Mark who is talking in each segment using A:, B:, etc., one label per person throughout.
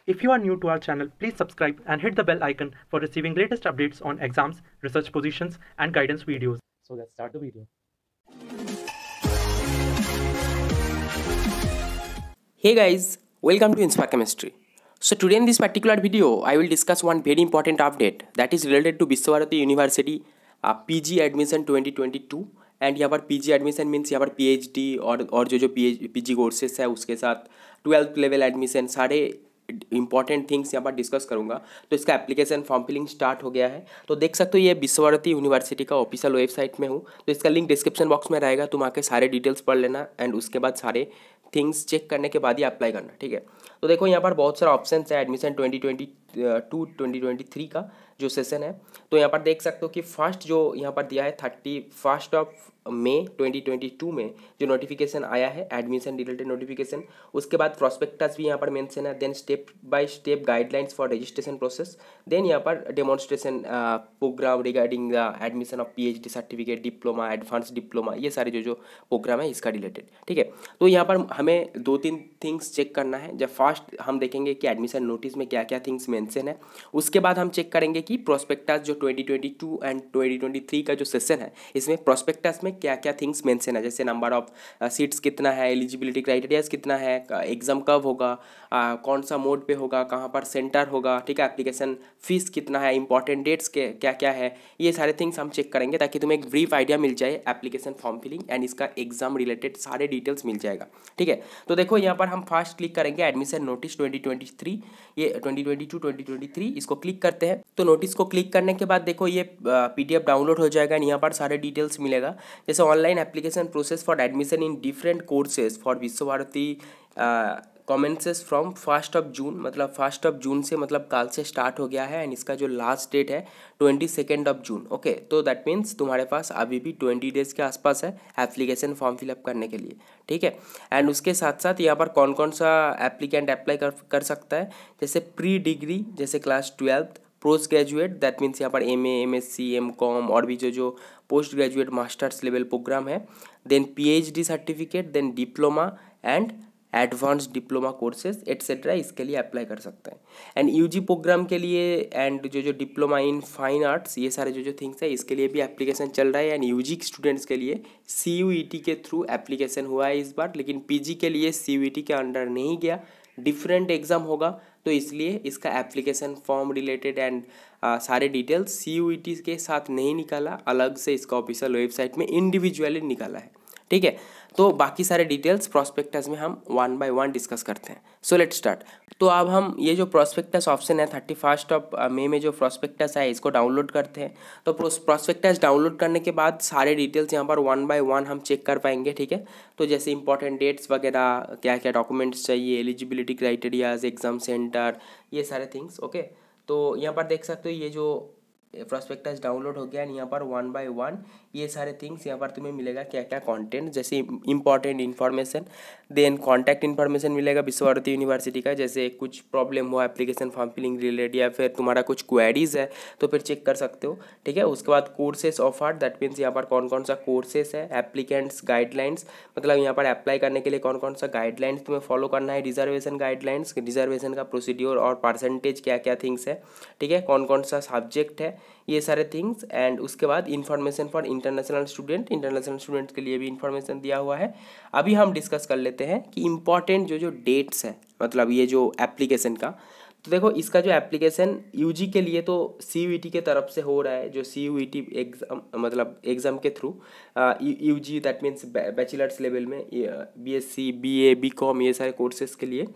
A: If you are new to our channel, please subscribe and hit the bell icon for receiving latest updates on exams, research positions, and guidance videos. So let's start the video.
B: Hey guys, welcome to Inspire Chemistry. So today in this particular video, I will discuss one very important update that is related to Viswabharati University PG admission 2022 and यहाँ पर PG admission means यहाँ पर PhD और जो PG courses है उसके साथ 12th level admission सारे इंपॉर्टेंट थिंग्स यहाँ पर डिस्कस करूँगा। तो इसका एप्लीकेशन फॉर्म फिलिंग स्टार्ट हो गया है। तो देख सकते हो ये विश्वभारती यूनिवर्सिटी का ऑफिशियल वेबसाइट में हूँ, तो इसका लिंक डिस्क्रिप्शन बॉक्स में रहेगा। तुम आके सारे डिटेल्स पढ़ लेना एंड उसके बाद सारे थिंग्स चेक करने के बाद ही अप्लाई करना, ठीक है। तो देखो यहाँ पर बहुत सारा ऑप्शन है एडमिशन 2022-2023 का जो सेशन है। तो यहाँ पर देख सकते हो कि फर्स्ट जो यहाँ पर दिया है 31 मई 2022 में जो नोटिफिकेशन आया है एडमिशन रिलेटेड नोटिफिकेशन, उसके बाद प्रोस्पेक्टस भी यहाँ पर मेंशन है, then step by step guidelines for registration process, then यहाँ पर demonstration program regarding the admission of PhD certificate, diploma, advance diploma, ये सारे जो प्रोग्राम है इसका रिलेटेड, ठीक है। तो यहाँ पर हमें 2-3 थिंग्स चेक करना है। जब फर्स्ट हम देखेंगे कि एडमिशन नोटिस में क्या क्या थिंग्स मेंशन है, उसके बाद हम चेक करेंगे कि प्रोस्पेक्टस जो 2022 एंड 2023 का जो सेशन है इसमें प्रोस्पेक्टस में क्या क्या थिंग्स मेंशन है, जैसे नंबर ऑफ सीट्स कितना है, एलिजिबिलिटी क्राइटेरियाज कितना है, एग्जाम कब होगा, कौन सा मोड पे होगा, कहाँ पर सेंटर होगा, ठीक है, एप्लीकेशन फीस कितना है, इंपॉर्टेंट डेट्स के क्या क्या है, ये सारे थिंग्स हम चेक करेंगे ताकि तुम्हें एक ब्रीफ आइडिया मिल जाए एप्लीकेशन फॉर्म फिलिंग एंड इसका एग्जाम रिलेटेड सारे डिटेल्स मिल जाएगा, ठीक है। तो देखो यहाँ पर हम फर्स्ट क्लिक करेंगे एडमिशन नोटिस 2023, ये 2022-2023 इसको क्लिक करते हैं। तो नोटिस को क्लिक करने के बाद देखो ये PDF डाउनलोड हो जाएगा, यहाँ पर सारे डिटेल्स मिलेगा, जैसे online application process for admission in different courses for Visvabharati commences from 1 June, मतलब 1 जून से मतलब कल से स्टार्ट हो गया है एंड इसका जो लास्ट डेट है 22 जून, ओके। तो दैट मीन्स तुम्हारे पास अभी भी 20 डेज के आसपास है एप्लीकेशन फॉर्म फिलअप करने के लिए, ठीक है। एंड उसके साथ साथ यहाँ पर कौन कौन सा एप्लीकेंट अप्लाई कर सकता है, जैसे प्री डिग्री जैसे class 12th, post graduate that means यहाँ पर MA, MSc, MCom और भी जो post graduate masters level program है, then PhD certificate, then diploma and advance diploma courses etcetera इसके लिए अप्लाई कर सकते हैं। एंड UG प्रोग्राम के लिए एंड जो डिप्लोमा इन फाइन आर्ट्स, ये सारे जो थिंग्स है इसके लिए भी एप्लीकेशन चल रहा है। एंड UG स्टूडेंट्स के लिए CUET के थ्रू एप्लीकेशन हुआ है इस बार, लेकिन PG के लिए CUET के अंडर नहीं गया, डिफरेंट एग्ज़ाम होगा, तो इसलिए इसका एप्लीकेशन फॉर्म रिलेटेड एंड सारे डिटेल्स CUET के साथ नहीं निकाला, अलग से इसका ऑफिशियल वेबसाइट में इंडिविजुअली निकाला है, ठीक है। तो बाकी सारे डिटेल्स प्रोस्पेक्टस में हम 1 by 1 डिस्कस करते हैं। So let start. तो अब हम ये जो प्रोस्पेक्टस ऑप्शन है 31 मई में जो प्रोस्पेक्टस है इसको डाउनलोड करते हैं। तो प्रोस्पेक्टस डाउनलोड करने के बाद सारे डिटेल्स यहाँ पर 1 by 1 हम चेक कर पाएंगे, ठीक है। तो जैसे इंपॉर्टेंट डेट्स वगैरह, क्या क्या डॉक्यूमेंट्स चाहिए, एलिजिबिलिटी क्राइटेरियाज, एग्जाम सेंटर, ये सारे थिंग्स, ओके। तो यहाँ पर देख सकते हो ये जो प्रोस्पेक्टस डाउनलोड हो गया, यहाँ पर 1 by 1 ये सारे थिंग्स यहाँ पर तुम्हें मिलेगा, क्या क्या कंटेंट, जैसे important information, then contact information मिलेगा विश्वभारती यूनिवर्सिटी का, जैसे कुछ प्रॉब्लम हुआ एप्लीकेशन फॉर्म फिलिंग रिलेटेड या फिर तुम्हारा कुछ क्वेरीज है तो फिर चेक कर सकते हो, ठीक है। उसके बाद कोर्सेज ऑफर, दैट मीन्स यहाँ पर कौन कौन सा कोर्सेज है, एप्लीकेंट्स गाइडलाइंस, मतलब यहाँ पर अप्लाई करने के लिए कौन कौन सा गाइडलाइंस तुम्हें फॉलो करना है, रिजर्वेशन गाइडलाइंस, रिजर्वेशन का प्रोसीड्योर और परसेंटेज क्या क्या थिंग्स है, ठीक है, कौन कौन सा सब्जेक्ट है, ये सारे थिंग्स। एंड उसके बाद इन्फॉर्मेशन फॉर इंटरनेशनल स्टूडेंट्स के लिए भी इन्फॉर्मेशन दिया हुआ है। अभी हम डिस्कस कर लेते हैं कि इंपॉर्टेंट जो डेट्स है, मतलब ये जो एप्लीकेशन का, तो देखो इसका जो एप्लीकेशन UG के लिए तो CUET के तरफ से हो रहा है, जो CUET एग्जाम मतलब एग्ज़ाम के through UG that means bachelors level में BSc, BA, BCom ये सारे कोर्सेज के लिए।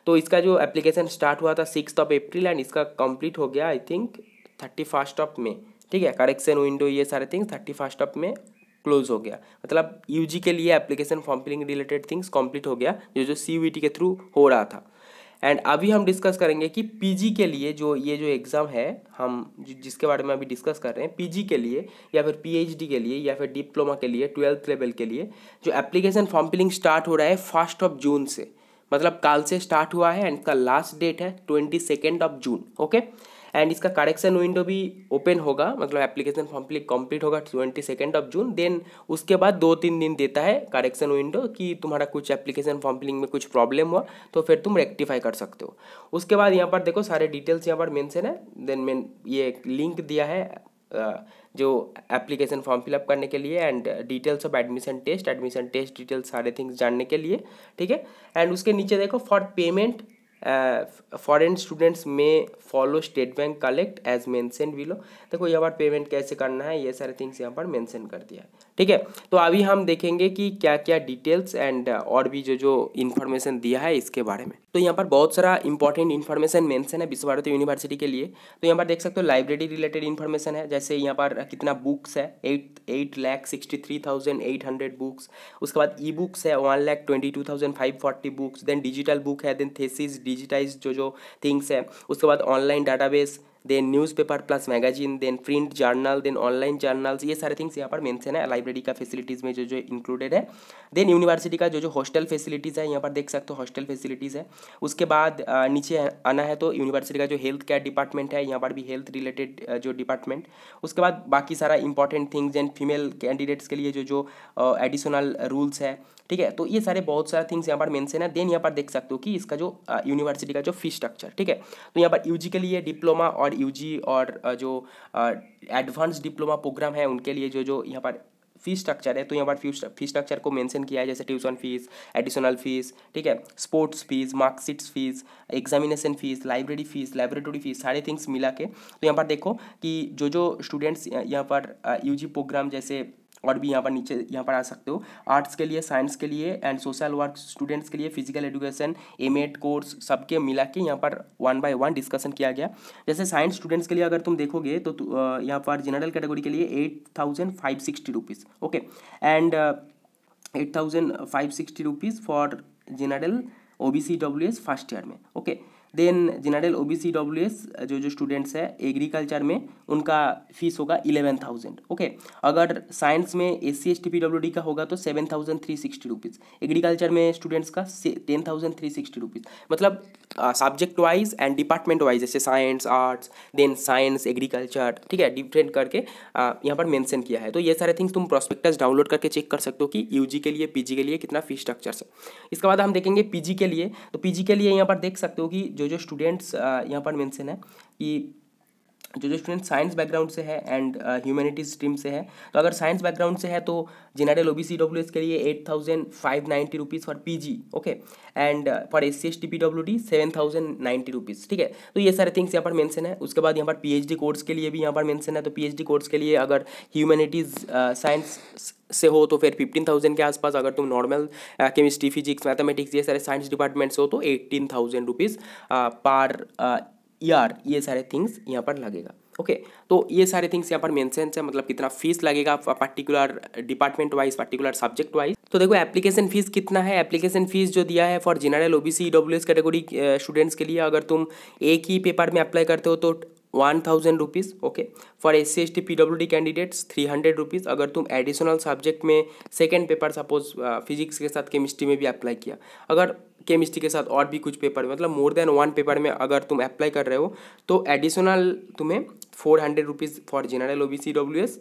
B: तो इसका जो एप्लीकेशन स्टार्ट हुआ था 6 अप्रैल एंड इसका कंप्लीट हो गया आई थिंक 31 मई, ठीक है। करेक्शन विंडो ये सारे थिंग्स 31 में क्लोज हो गया, मतलब UG के लिए application form filling related things complete हो गया जो CUET के थ्रू हो रहा था। एंड अभी हम डिस्कस करेंगे कि PG के लिए जो ये जो एग्ज़ाम है हम जिसके बारे में अभी डिस्कस कर रहे हैं, PG के लिए या फिर PhD के लिए या फिर डिप्लोमा के लिए 12th लेवल के लिए जो एप्लीकेशन फॉर्म फिलिंग स्टार्ट हो रहा है 1 जून से, मतलब कल से स्टार्ट हुआ है एंड इसका लास्ट डेट है 22 जून, ओके। एंड इसका करेक्शन विंडो भी ओपन होगा, मतलब एप्लीकेशन फॉर्म कंप्लीट होगा 22 जून। देन उसके बाद 2-3 दिन देता है करेक्शन विंडो कि तुम्हारा कुछ एप्लीकेशन फॉर्म फिलिंग में कुछ प्रॉब्लम हुआ तो फिर तुम रेक्टिफाई कर सकते हो। उसके बाद यहाँ पर देखो सारे डिटेल्स यहाँ पर मेंशन है। देन मैं ये लिंक दिया है जो एप्लीकेशन फॉर्म फिलअप करने के लिए, and details of admission test details सारे थिंग्स जानने के लिए, ठीक है। एंड उसके नीचे देखो फॉर पेमेंट फॉरेन स्टूडेंट्स में follow State Bank collect as mention below. देखो यहाँ पर पेमेंट कैसे करना है ये सारे थिंग्स यहाँ पर मेंशन कर दिया है, ठीक है। तो अभी हम देखेंगे कि क्या क्या डिटेल्स एंड और भी जो इन्फॉर्मेशन दिया है इसके बारे में। तो यहाँ पर बहुत सारा इंपॉर्टेंट इन्फॉर्मेशन मेंशन है विश्व भारती यूनिवर्सिटी के लिए। तो यहाँ पर देख सकते हो लाइब्रेरी रिलेटेड इन्फॉर्मेशन है, जैसे यहाँ पर कितना बुक्स है 8,63,800 बुक्स। उसके बाद ई बुक्स है 1,22,540 बुक्स। देन डिजिटल बुक है, देन थेसिस डिजिटाइज जो थिंग्स है। उसके बाद online database, then newspaper plus magazine, then print journal, then online journals, ये सारे थिंग्स यहाँ पर मेंशन है लाइब्रेरी का फैसिलिटीज़ में जो इंक्लूडेड है। देन यूनिवर्सिटी का जो हॉस्टल फैसिलिटीज़ है यहाँ पर देख सकते हो हॉस्टल फैसिलिटीज़ है। उसके बाद नीचे आना है तो यूनिवर्सिटी का जो हेल्थ केयर डिपार्टमेंट है यहाँ पर भी हेल्थ रिलेटेड जो डिपार्टमेंट। उसके बाद बाकी सारा important things and female candidates के लिए जो एडिशनल रूल्स है, ठीक है। तो ये सारे बहुत सारे थिंग्स यहाँ पर मेंशन है। देन यहाँ पर देख सकते हो कि इसका जो यूनिवर्सिटी का जो फीस स्ट्रक्चर, ठीक है। तो यहाँ पर यूजी के लिए डिप्लोमा और यूजी और जो एडवांस डिप्लोमा प्रोग्राम है उनके लिए जो यहाँ पर फीस स्ट्रक्चर है, तो यहाँ पर फीस स्ट्रक्चर को मेंशन किया है, जैसे ट्यूशन फीस, एडिशनल फीस, ठीक है, sports fees, marksheets fees, examination fees, library fees, laboratory fees, सारे थिंग्स मिला के। तो यहाँ पर देखो कि जो स्टूडेंट्स यहाँ पर यूजी प्रोग्राम जैसे और भी यहाँ पर नीचे यहाँ पर आ सकते हो, आर्ट्स के लिए, साइंस के लिए एंड सोशल वर्क स्टूडेंट्स के लिए, फिजिकल एजुकेशन, एमएड कोर्स, सबके मिला के यहाँ पर 1 by 1 डिस्कशन किया गया। जैसे साइंस स्टूडेंट्स के लिए अगर तुम देखोगे तो यहाँ पर जनरल कैटेगरी के लिए 8,560 rupees, okay, and 8,560 rupees for general OBC WS first year में, okay. Then general OBC WS जो स्टूडेंट्स है एग्रीकल्चर में उनका फीस होगा 11,000, ओके। अगर साइंस में एससी एसटी पीडब्ल्यूडी का होगा तो 7,360 रुपीज़, एग्रीकल्चर में स्टूडेंट्स का 10,360 रुपीज़। मतलब subject wise and department wise, जैसे science, arts, then science, agriculture, ठीक है, डिफरेंट करके यहाँ पर मेंशन किया है। तो ये सारे थिंग्स तुम प्रॉस्पेक्टस डाउनलोड करके चेक कर सकते हो कि यूजी के लिए, पीजी के लिए कितना फीस स्ट्रक्चर है। इसके बाद हम देखेंगे पीजी के लिए। तो पीजी के लिए यहाँ पर देख सकते हो कि जो स्टूडेंट्स यहाँ पर मेंशन है कि जो स्टूडेंट साइंस बैकग्राउंड से है एंड ह्यूमैनिटीज स्ट्रीम से है, तो अगर साइंस बैकग्राउंड से है तो जनरल ओबीसी डब्ल्यूएस के लिए 8,590 rupees for PG, okay, and for SC ST PWD 7,090 rupees, ठीक है। तो ये सारे थिंग्स यहाँ पर मेंशन है। उसके बाद यहाँ पर पीएचडी कोर्स के लिए भी यहाँ पर मेंशन है। तो पीएचडी कोर्स के लिए अगर ह्यूमैनिटीज़ साइंस से हो तो फिर 15,000 के आसपास, अगर तुम नॉर्मल केमिस्ट्री, फिजिक्स, मैथमेटिक्स ये सारे साइंस डिपार्टमेंट से हो तो 18,000 रुपीज़ पर ईयर, ये सारे थिंग्स यहाँ पर लगेगा, ओके। तो ये सारे थिंग्स यहाँ पर मेंशन है, मतलब कितना फीस लगेगा particular department wise, particular subject wise. तो देखो एप्लीकेशन फीस कितना है। एप्लीकेशन फीस जो दिया है for general OBC WS category students के लिए, अगर तुम एक ही पेपर में अप्लाई करते हो तो 1,000 rupees, okay. For SC ST PWD candidates 300 rupees. अगर तुम एडिशनल सब्जेक्ट में सेकेंड पेपर सपोज फिजिक्स के साथ केमिस्ट्री में भी अप्लाई किया, अगर केमिस्ट्री के साथ और भी कुछ पेपर मतलब मोर देन 1 पेपर में अगर तुम अप्लाई कर रहे हो तो एडिशनल तुम्हें 400 rupees for general OBC WS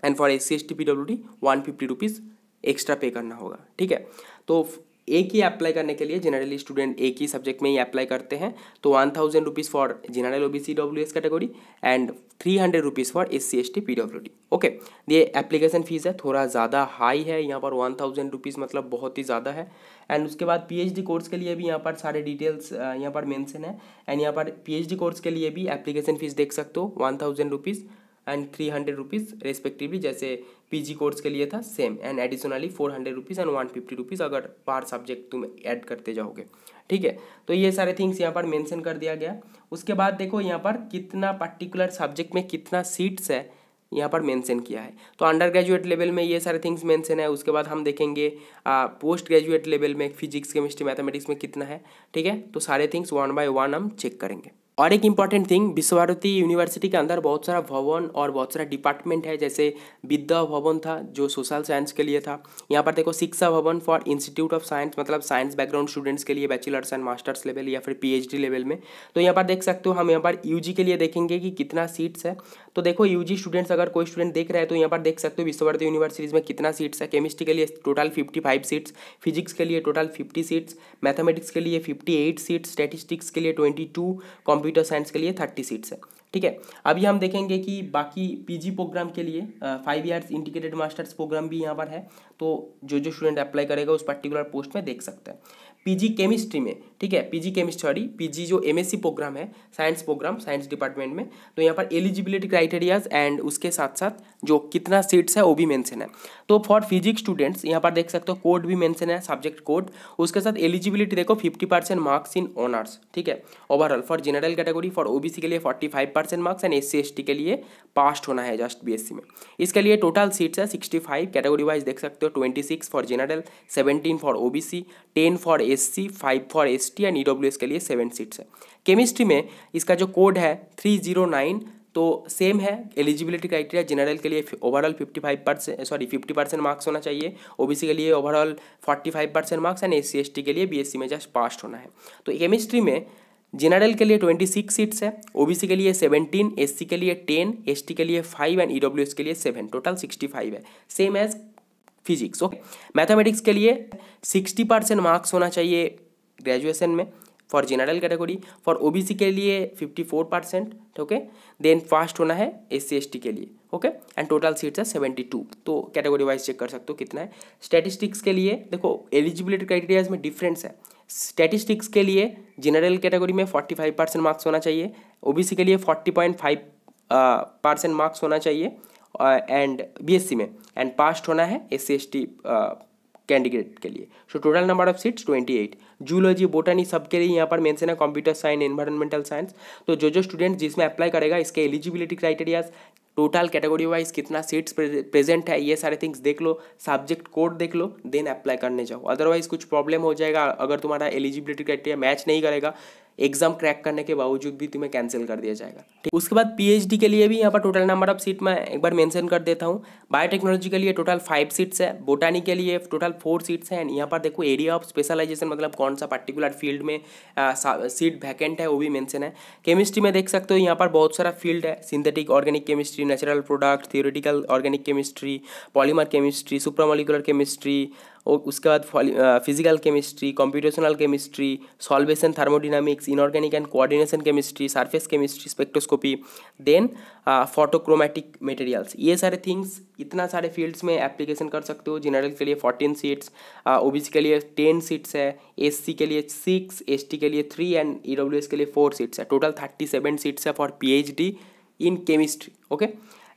B: and for SC ST PWD 150 rupees extra पे करना होगा, ठीक है। तो एक ही अप्लाई करने के लिए जनरली स्टूडेंट एक ही सब्जेक्ट में ही अप्लाई करते हैं, तो 1,000 rupees for general OBC WS category and 300 rupees for SC ST PWD, okay. ये एप्लीकेशन फीस है, थोड़ा ज़्यादा हाई है यहाँ पर, 1,000 रुपीज़ मतलब बहुत ही ज़्यादा है। एंड उसके बाद पीएचडी कोर्स के लिए भी यहाँ पर सारे डिटेल्स यहाँ पर मेंशन है। एंड यहाँ पर पीएचडी कोर्स के लिए भी एप्लीकेशन फीस देख सकते हो 1,000 रुपीज़ एंड 300 रुपीज़ रेस्पेक्टिवली, जैसे पीजी कोर्स के लिए था same, and additionally 400 rupees and 150 rupees अगर पर सब्जेक्ट तुम ऐड करते जाओगे, ठीक है। तो ये सारे थिंग्स यहाँ पर मेंशन कर दिया गया। उसके बाद देखो यहाँ पर कितना पर्टिकुलर सब्जेक्ट में कितना सीट्स है यहाँ पर मेंशन किया है। तो अंडर ग्रेजुएट लेवल में ये सारे थिंग्स मेंशन है। उसके बाद हम देखेंगे पोस्ट ग्रेजुएट लेवल में फिजिक्स, केमिस्ट्री, मैथमेटिक्स में कितना है, ठीक है। तो सारे थिंग्स 1 by 1 हम चेक करेंगे। और एक इम्पॉर्टेंट थिंग, विश्वभारती यूनिवर्सिटी के अंदर बहुत सारा भवन और बहुत सारा डिपार्टमेंट है, जैसे विद्या भवन था जो सोशल साइंस के लिए था। यहाँ पर देखो शिक्षा भवन फॉर इंस्टीट्यूट ऑफ साइंस, मतलब साइंस बैकग्राउंड स्टूडेंट्स के लिए बैचलर्स एंड मास्टर्स लेवल या फिर पीएचडी लेवल में। तो यहाँ पर देख सकते हो, हम यहाँ पर यूजी के लिए देखेंगे कि कितना सीट्स है। तो देखो यूजी स्टूडेंट्स, अगर कोई स्टूडेंट देख रहे हैं तो यहाँ पर देख सकते हो विश्वभारती यूनिवर्सिटीज़ में कितना सीट्स है। केमिस्ट्री के लिए टोटल 55 सीट्स, फिजिक्स के लिए टोटल 50 सीट्स, मैथमेटिक्स के लिए 58 सीट्स, स्टैटिस्टिक्स के लिए 22, कंप्यूटर साइंस के लिए 30 सीट्स है। ठीक है, अभी हम देखेंगे कि बाकी पीजी प्रोग्राम के लिए 5 ईयर्स इंटीग्रेटेड मास्टर्स प्रोग्राम भी यहाँ पर है। तो जो जो स्टूडेंट अप्लाई करेगा उस पर्टिकुलर पोस्ट में देख सकते हैं। पीजी केमिस्ट्री में, ठीक है, पीजी केमिस्ट्री, पीजी जो एमएससी प्रोग्राम है, साइंस प्रोग्राम, साइंस डिपार्टमेंट में, तो यहाँ पर एलिजिबिलिटी क्राइटेरियाज एंड उसके साथ साथ जो कितना सीट्स है वो भी मेंशन है। तो फॉर फिजिक्स स्टूडेंट्स यहाँ पर देख सकते हो कोड भी मेंशन है, सब्जेक्ट कोड। उसके साथ एलिजिबिलिटी देखो 50% मार्क्स इन ऑनर्स, ठीक है, overall. For general category, for OBC के लिए 45% मार्क्स एंड एससी एसटी के लिए पास्ट होना है जस्ट बीएससी में। इसके लिए टोटल सीट्स है 65, कैटेगरी वाइज देख सकते हो 26 for general, 17 for OBC, 10 for SC, 5 for ST and EWS के लिए 7 सीट्स है। केमिस्ट्री में इसका जो कोड है 309, तो सेम है। एलिजिबिलिटी क्राइटेरिया जनरल के लिए ओवरऑल 50% मार्क्स होना चाहिए, ओबीसी के लिए overall 45% marks and SC ST के लिए बीएससी में जस्ट पास्ट होना है। तो केमिस्ट्री में जनरल के लिए 26 सीट्स है, ओबीसी के लिए 17, एससी के लिए 10, एसटी के लिए 5 एंड ईडब्ल्यूएस के लिए 7, टोटल 65 है, same as physics. Okay, mathematics के लिए 60% मार्क्स होना चाहिए ग्रेजुएशन में for general category, for OBC के लिए 54%, ओके, देन फास्ट होना है एससी एसटी के लिए, ओके, एंड टोटल सीट्स है 72। तो कैटेगरी वाइज चेक कर सकते हो कितना है। स्टैटिस्टिक्स के लिए देखो एलिजिबिलिटी क्राइटेरियाज में डिफरेंस है। स्टैटिस्टिक्स के लिए जनरल कैटेगरी में 45% मार्क्स होना चाहिए, ओबीसी के लिए 40.5% मार्क्स होना चाहिए एंड बीएससी में, एंड पास्ट होना है एससी एसटी कैंडिडेट के लिए। So total number of seats 28। Zoology, botany सबके लिए यहाँ पर मेंशन है, कंप्यूटर साइंस, एनवायरमेंटल साइंस। तो जो जो स्टूडेंट जिसमें अप्लाई करेगा इसके eligibility criterias, total category wise कितना सीट्स प्रेजेंट है, ये सारे थिंग्स देख लो, सब्जेक्ट कोड देख लो, देन अप्लाई करने जाओ। अदरवाइज कुछ प्रॉब्लम हो जाएगा अगर तुम्हारा एलिजिबिलिटी क्राइटेरिया मैच नहीं करेगा, एग्जाम क्रैक करने के बावजूद भी तुम्हें कैंसिल कर दिया जाएगा। ठीक, उसके बाद पीएचडी के लिए भी यहाँ पर टोटल नंबर ऑफ सीट मैं एक बार मेंशन कर देता हूँ। बायोटेक्नोलॉजी के लिए टोटल 5 सीट्स है, बोटानी के लिए टोटल 4 सीट्स हैं, एंड यहाँ पर देखो एरिया ऑफ स्पेशलाइजेशन, मतलब कौन सा पर्टिकुलर फील्ड में सीट वैकेंट है वो भी मेंशन है। केमिस्ट्री में देख सकते हो यहाँ पर बहुत सारा फील्ड है, synthetic organic chemistry, natural product, theoretical organic chemistry, polymer chemistry, supramolecular chemistry, और उसके बाद physical chemistry, computational chemistry, solvation thermodynamics, inorganic and coordination chemistry, surface chemistry, spectroscopy, then photochromatic materials, ये सारे थिंग्स, इतना सारे फील्ड्स में application कर सकते हो। जनरल के लिए 14 सीट्स, ओबीसी के लिए 10 सीट्स है, एससी के लिए 6, एसटी के लिए 3 एंड ईडब्ल्यूएस के लिए 4 सीट्स है। टोटल 37 सीट्स है for PhD in chemistry, okay.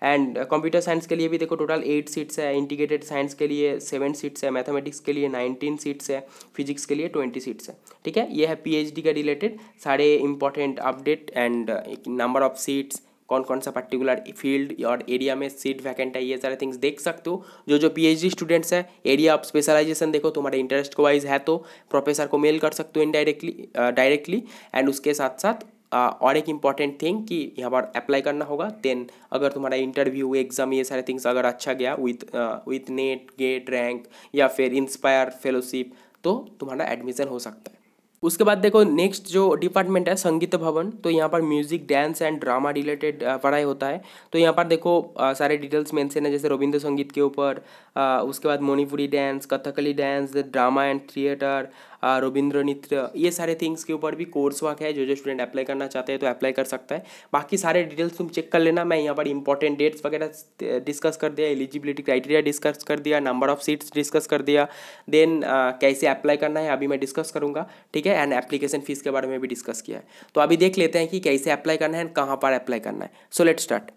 B: And computer science के लिए भी देखो टोटल 8 सीट्स है, इंटीग्रेटेड साइंस के लिए 7 सीट्स है, मैथमेटिक्स के लिए 19 सीट्स है, फिजिक्स के लिए 20 सीट्स है। ठीक है, ये है पीएचडी के रिलेटेड सारे important update and number of seats, कौन कौन सा पर्टिकुलर फील्ड और एरिया में सीट वैकेंट है, ये सारे थिंग्स देख सकते हो। जो जो पीएचडी स्टूडेंट्स है, एरिया ऑफ स्पेशलाइजेशन देखो, तुम्हारे इंटरेस्ट को वाइज है तो प्रोफेसर को मेल कर सकते हो इनडायरेक्टली डायरेक्टली। एंड उसके साथ साथ और एक इम्पॉर्टेंट थिंग कि यहाँ पर अप्लाई करना होगा, देन अगर तुम्हारा इंटरव्यू, एग्जाम, ये सारे थिंग्स अगर अच्छा गया विथ नेट, गेट, रैंक या फिर इंस्पायर फेलोशिप, तो तुम्हारा एडमिशन हो सकता है। उसके बाद देखो नेक्स्ट जो डिपार्टमेंट है संगीत भवन, तो यहाँ पर music, dance and drama related पढ़ाई होता है। तो यहाँ पर देखो सारे डिटेल्स मेंशन है, जैसे रविंद्र संगीत के ऊपर, उसके बाद Manipuri dance, Kathakali dance, drama and theatre, Ravindra नृत्य, ये सारे थिंग्स के ऊपर भी कोर्स वर्क है। जो जो स्टूडेंट अप्लाई करना चाहते हैं तो अप्लाई कर सकता है। बाकी सारे डिटेल्स तुम चेक कर लेना। मैं यहाँ पर इंपॉर्टेंट डेट्स वगैरह डिस्कस कर दिया, एलिजिबिलिटी क्राइटेरिया डिस्कस कर दिया, नंबर ऑफ सीट्स डिस्कस कर दिया, देन कैसे अप्लाई करना है अभी मैं डिस्कस करूँगा, ठीक है, एंड एप्लीकेशन फीस के बारे में भी डिस्कस किया है। तो अभी देख लेते हैं कि कैसे अप्लाई करना है, कहाँ पर अप्लाई करना है। So let's start.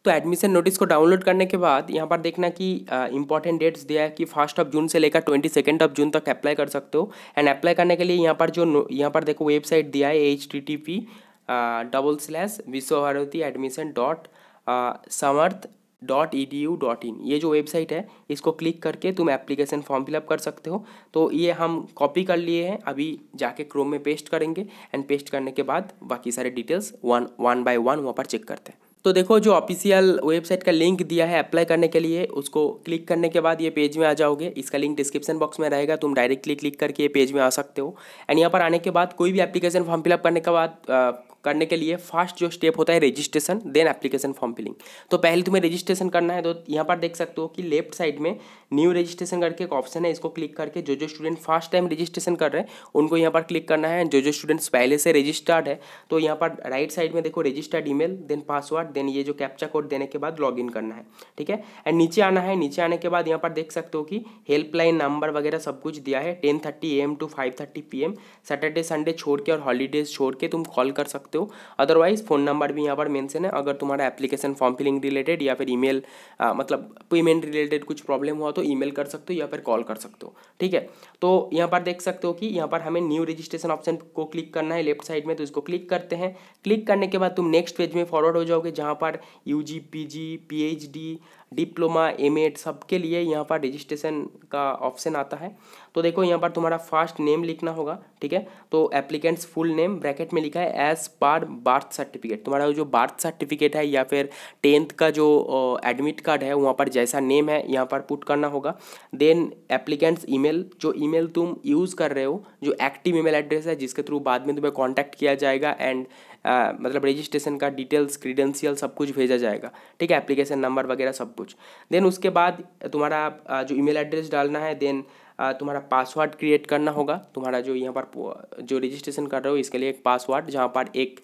B: तो एडमिशन नोटिस को डाउनलोड करने के बाद यहाँ पर देखना कि इंपॉर्टेंट डेट्स दिया है कि 1 जून से लेकर 22 जून तक अप्लाई कर सकते हो। एंड अप्लाई करने के लिए यहाँ पर यहाँ पर देखो वेबसाइट दिया है http://vishwabharati admission.samarth .edu.in ये जो वेबसाइट है इसको क्लिक करके तुम एप्लीकेशन फॉर्म फिलअप कर सकते हो। तो ये हम कॉपी कर लिए हैं, अभी जाके क्रोम में पेस्ट करेंगे एंड पेस्ट करने के बाद बाकी सारे डिटेल्स वन बाय वन वहाँ पर चेक करते हैं। तो देखो जो ऑफिशियल वेबसाइट का लिंक दिया है अप्लाई करने के लिए, उसको क्लिक करने के बाद ये पेज में आ जाओगे। इसका लिंक डिस्क्रिप्शन बॉक्स में रहेगा, तुम डायरेक्टली क्लिक करके ये पेज में आ सकते हो। एंड यहाँ पर आने के बाद कोई भी एप्लीकेशन फॉर्म फिलअप करने के लिए फर्स्ट जो स्टेप होता है registration, then application form filling. तो पहले तुम्हें रजिस्ट्रेशन करना है। तो यहाँ पर देख सकते हो कि लेफ्ट साइड में न्यू रजिस्ट्रेशन करके एक ऑप्शन है, इसको क्लिक करके जो स्टूडेंट फर्स्ट टाइम रजिस्ट्रेशन कर रहे हैं उनको यहाँ पर क्लिक करना है। जो स्टूडेंट्स पहले से रजिस्टर्ड है तो यहाँ पर राइट साइड में देखो registered email, then password, then ये जो कैप्चा कोड देने के बाद लॉगिन करना है, ठीक है। एंड नीचे आना है। नीचे आने के बाद यहाँ पर देख सकते हो कि हेल्पलाइन नंबर वगैरह सब कुछ दिया है। 10:30 AM to 5:30 PM Saturday Sunday छोड़ के और हॉलीडेज छोड़ के तुम कॉल कर सकते हो। अदरवाइज फ़ोन नंबर भी यहाँ पर मेंशन है। अगर तुम्हारा एप्लीकेशन फॉर्म फिलिंग रिलेटेड या फिर ईमेल मतलब पेमेंट रिलेटेड कुछ प्रॉब्लम हुआ तो ईमेल कर सकते हो या फिर कॉल कर सकते हो, ठीक है। तो यहाँ पर देख सकते हो कि यहाँ पर हमें न्यू रजिस्ट्रेशन ऑप्शन को क्लिक करना है लेफ्ट साइड में, तो इसको क्लिक करते हैं। क्लिक करने के बाद तुम नेक्स्ट पेज में फॉरवर्ड हो जाओगे जहाँ पर UG, PG, PhD, diploma, M.Ed सबके लिए यहाँ पर रजिस्ट्रेशन का ऑप्शन आता है। तो देखो यहाँ पर तुम्हारा फर्स्ट नेम लिखना होगा, ठीक है। तो एप्लीकेंट्स फुल नेम ब्रैकेट में लिखा है एज पर बर्थ सर्टिफिकेट। तुम्हारा जो बर्थ सर्टिफिकेट है या फिर 10th का जो एडमिट कार्ड है वहाँ पर जैसा नेम है यहाँ पर पुट करना होगा। देन एप्लीकेंट्स ईमेल, जो ईमेल तुम यूज़ कर रहे हो, जो एक्टिव ईमेल एड्रेस है जिसके थ्रू बाद में तुम्हें कॉन्टैक्ट किया जाएगा एंड मतलब रजिस्ट्रेशन का डिटेल्स, क्रीडेंशियल सब कुछ भेजा जाएगा, ठीक है, एप्लीकेशन नंबर वगैरह सब कुछ। देन उसके बाद तुम्हारा जो ईमेल एड्रेस डालना है, देन तुम्हारा पासवर्ड क्रिएट करना होगा। तुम्हारा जो यहाँ पर जो रजिस्ट्रेशन कर रहे हो इसके लिए एक पासवर्ड जहाँ पर एक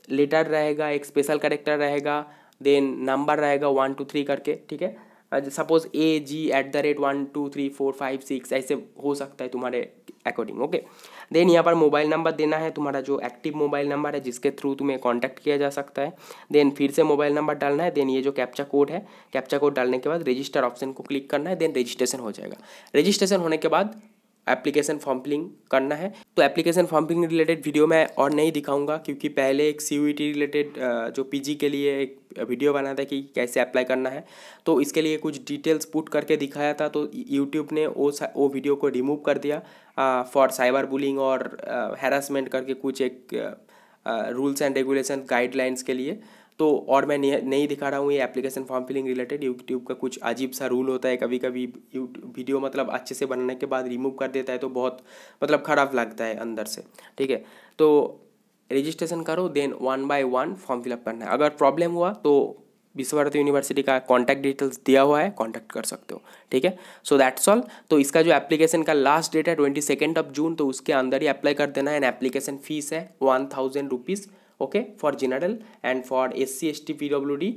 B: लेटर रहेगा, एक स्पेशल कैरेक्टर रहेगा, देन नंबर रहेगा 1 2 3 करके, ठीक है। सपोज AG@1 2 3 4 5 6 ऐसे हो सकता है तुम्हारे अकॉर्डिंग, ओके। देन यहाँ पर मोबाइल नंबर देना है, तुम्हारा जो एक्टिव मोबाइल नंबर है जिसके थ्रू तुम्हें कांटेक्ट किया जा सकता है। देन फिर से मोबाइल नंबर डालना है। देन ये जो कैप्चा कोड है, कैप्चा कोड डालने के बाद रजिस्टर ऑप्शन को क्लिक करना है। देन रजिस्ट्रेशन हो जाएगा। रजिस्ट्रेशन होने के बाद एप्लीकेशन फॉर्म फिलिंग करना है। तो application form filling related video मैं और नहीं दिखाऊंगा क्योंकि पहले एक CUET रिलेटेड जो PG के लिए एक वीडियो बना था कि कैसे अप्लाई करना है, तो इसके लिए कुछ डिटेल्स पुट करके दिखाया था। तो यूट्यूब ने वो वीडियो को रिमूव कर दिया फॉर साइबर बुलिंग और हैरासमेंट करके कुछ एक रूल्स एंड रेगुलेशन गाइडलाइंस के लिए। तो और मैं नहीं दिखा रहा हूँ ये application form filling related. YouTube का कुछ अजीब सा रूल होता है, कभी कभी वीडियो मतलब अच्छे से बनाने के बाद रिमूव कर देता है तो बहुत मतलब ख़राब लगता है अंदर से, ठीक है। तो रजिस्ट्रेशन करो, देन 1 by 1 फॉर्म फिलअप करना है। अगर प्रॉब्लम हुआ तो विश्वभारती यूनिवर्सिटी का कॉन्टैक्ट डिटेल्स दिया हुआ है, कॉन्टैक्ट कर सकते हो, ठीक है। So that's all. तो इसका जो एप्लीकेशन का लास्ट डेट है 22 जून, तो उसके अंदर ही अप्लाई कर देना है। एंड एप्लीकेशन फीस है 1000 rupees, okay, for general and for SC ST PWD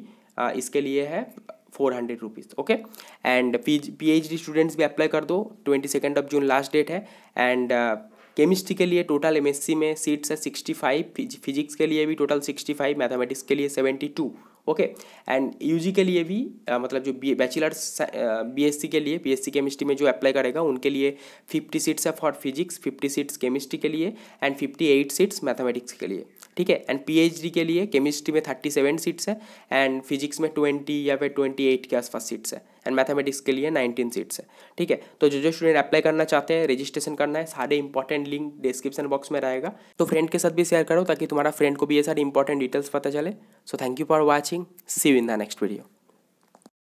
B: इसके लिए है 400 rupees, okay. And PhD students भी अप्लाई कर दो, 22 जून लास्ट डेट है। एंड केमिस्ट्री के लिए टोटल MSc में सीट्स है 65, फिजिक्स के लिए भी टोटल 65, मैथमेटिक्स के लिए 72, ओके। एंड UG के लिए भी मतलब जो बैचलर्स BSc के लिए, BSc केमिस्ट्री में जो अप्लाई करेगा उनके लिए 50 सीट्स है फॉर फिजिक्स, 50 सीट्स केमिस्ट्री के लिए एंड 58 सीट्स मैथमेटिक्स के लिए, ठीक है। एंड PhD के लिए केमिस्ट्री में 37 सीट्स है एंड फिजिक्स में 20 या फिर 28 के आसपास सीट्स है एंड मैथमेटिक्स के लिए 19 सीट्स है, ठीक है। तो जो स्टूडेंट अप्लाई करना चाहते हैं, रजिस्ट्रेशन करना है, सारे इंपॉर्टेंट लिंक डिस्क्रिप्शन बॉक्स में रहेगा। तो फ्रेंड के साथ भी शेयर करो ताकि तुम्हारा फ्रेंड को भी ये सारी इंपॉर्टेंट डिटेल्स पता चले। So thank you for watching, see you in the next video.